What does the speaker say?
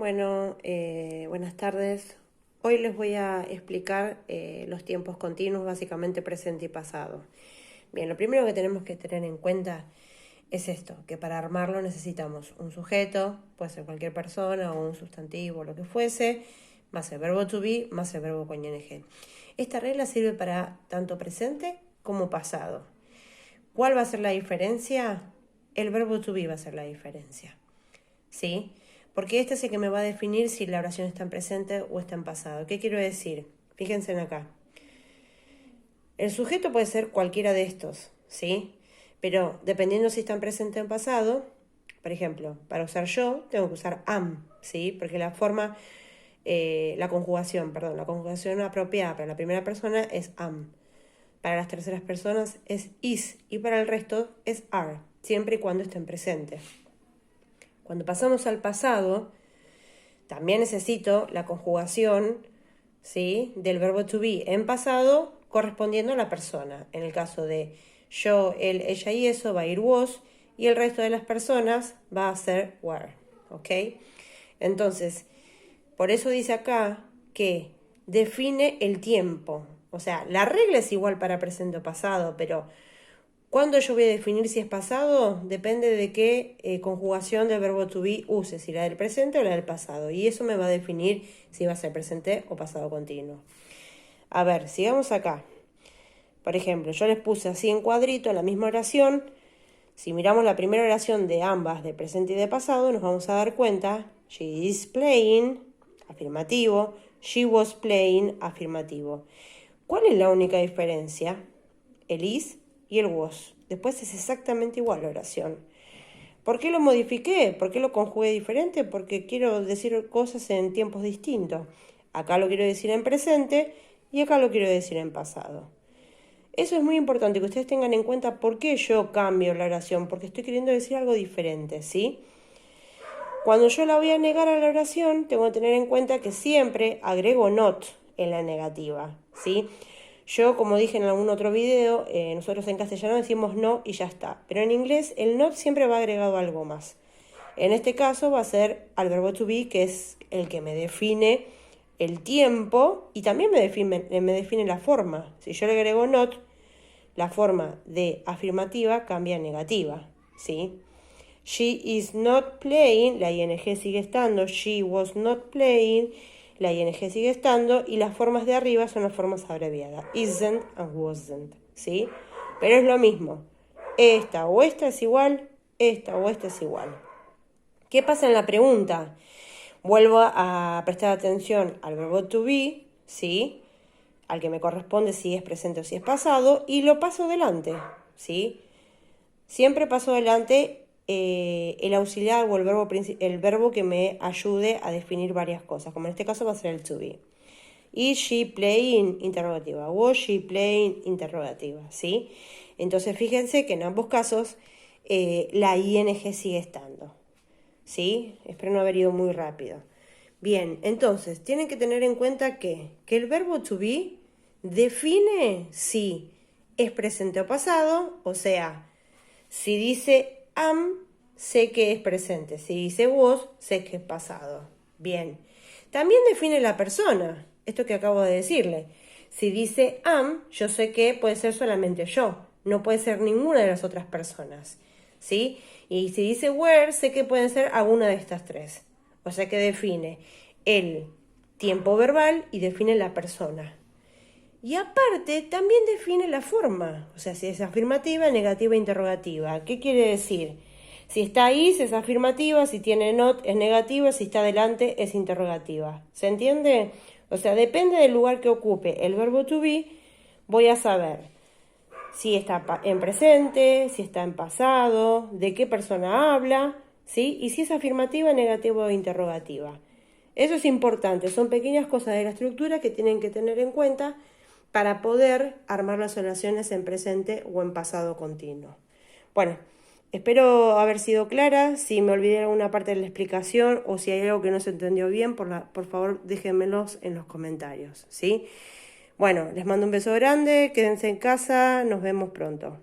Buenas tardes. Hoy les voy a explicar los tiempos continuos, básicamente presente y pasado. Bien, lo primero que tenemos que tener en cuenta es esto, que para armarlo necesitamos un sujeto, puede ser cualquier persona o un sustantivo, lo que fuese, más el verbo to be, más el verbo con ing. Esta regla sirve para tanto presente como pasado. ¿Cuál va a ser la diferencia? El verbo to be va a ser la diferencia, ¿sí? Porque este es el que me va a definir si la oración está en presente o está en pasado. ¿Qué quiero decir? Fíjense en acá. El sujeto puede ser cualquiera de estos, ¿sí? Pero dependiendo si está en presente o en pasado, por ejemplo, para usar yo, tengo que usar am, ¿sí? Porque la conjugación apropiada para la primera persona es am. Para las terceras personas es is y para el resto es are, siempre y cuando esté en presente. Cuando pasamos al pasado, también necesito la conjugación, ¿sí?, del verbo to be en pasado correspondiendo a la persona. En el caso de yo, él, ella y eso va a ir was y el resto de las personas va a ser were. ¿Ok? Entonces, por eso dice acá que define el tiempo. O sea, la regla es igual para presente o pasado, pero ¿cuándo yo voy a definir si es pasado? Depende de qué conjugación del verbo to be use, si la del presente o la del pasado. Y eso me va a definir si va a ser presente o pasado continuo. A ver, sigamos acá. Por ejemplo, yo les puse así en cuadrito la misma oración. Si miramos la primera oración de ambas, de presente y de pasado, nos vamos a dar cuenta. She is playing, afirmativo. She was playing, afirmativo. ¿Cuál es la única diferencia? El is y el was. Después es exactamente igual la oración. ¿Por qué lo modifiqué? ¿Por qué lo conjugué diferente? Porque quiero decir cosas en tiempos distintos. Acá lo quiero decir en presente y acá lo quiero decir en pasado. Eso es muy importante que ustedes tengan en cuenta por qué yo cambio la oración, porque estoy queriendo decir algo diferente, ¿sí? Cuando yo la voy a negar a la oración, tengo que tener en cuenta que siempre agrego not en la negativa, ¿sí? Yo, como dije en algún otro video, nosotros en castellano decimos no y ya está. Pero en inglés el not siempre va agregado algo más. En este caso va a ser al verbo to be, que es el que me define el tiempo y también me define la forma. Si yo le agrego not, la forma de afirmativa cambia a negativa, ¿sí? She is not playing, la ing sigue estando. She was not playing, la ing sigue estando. Y las formas de arriba son las formas abreviadas. Isn't and wasn't, ¿sí? Pero es lo mismo. Esta o esta es igual, esta o esta es igual. ¿Qué pasa en la pregunta? Vuelvo a prestar atención al verbo to be, ¿sí?, al que me corresponde si es presente o si es pasado, y lo paso delante, ¿sí? Siempre paso delante el auxiliar o el verbo que me ayude a definir varias cosas, como en este caso va a ser el to be. Is she playing? Interrogativa. Was she playing? Interrogativa, ¿sí? Entonces fíjense que en ambos casos la ing sigue estando, ¿sí? Espero no haber ido muy rápido. Bien, entonces tienen que tener en cuenta que el verbo to be define si es presente o pasado, o sea, si dice am, sé que es presente. Si dice was, sé que es pasado. Bien. También define la persona, esto que acabo de decirle. Si dice am, yo sé que puede ser solamente yo, no puede ser ninguna de las otras personas, ¿sí? Y si dice where, sé que pueden ser alguna de estas tres. O sea que define el tiempo verbal y define la persona. Y aparte, también define la forma. O sea, si es afirmativa, negativa, interrogativa. ¿Qué quiere decir? Si está ahí, es afirmativa. Si tiene not, es negativa. Si está adelante, es interrogativa. ¿Se entiende? O sea, depende del lugar que ocupe el verbo to be, voy a saber si está en presente, si está en pasado, de qué persona habla, ¿sí? Y si es afirmativa, negativa o interrogativa. Eso es importante. Son pequeñas cosas de la estructura que tienen que tener en cuenta para poder armar las oraciones en presente o en pasado continuo. Bueno, espero haber sido clara. Si me olvidé alguna parte de la explicación o si hay algo que no se entendió bien, por favor déjenmelos en los comentarios, ¿sí? Bueno, les mando un beso grande, quédense en casa, nos vemos pronto.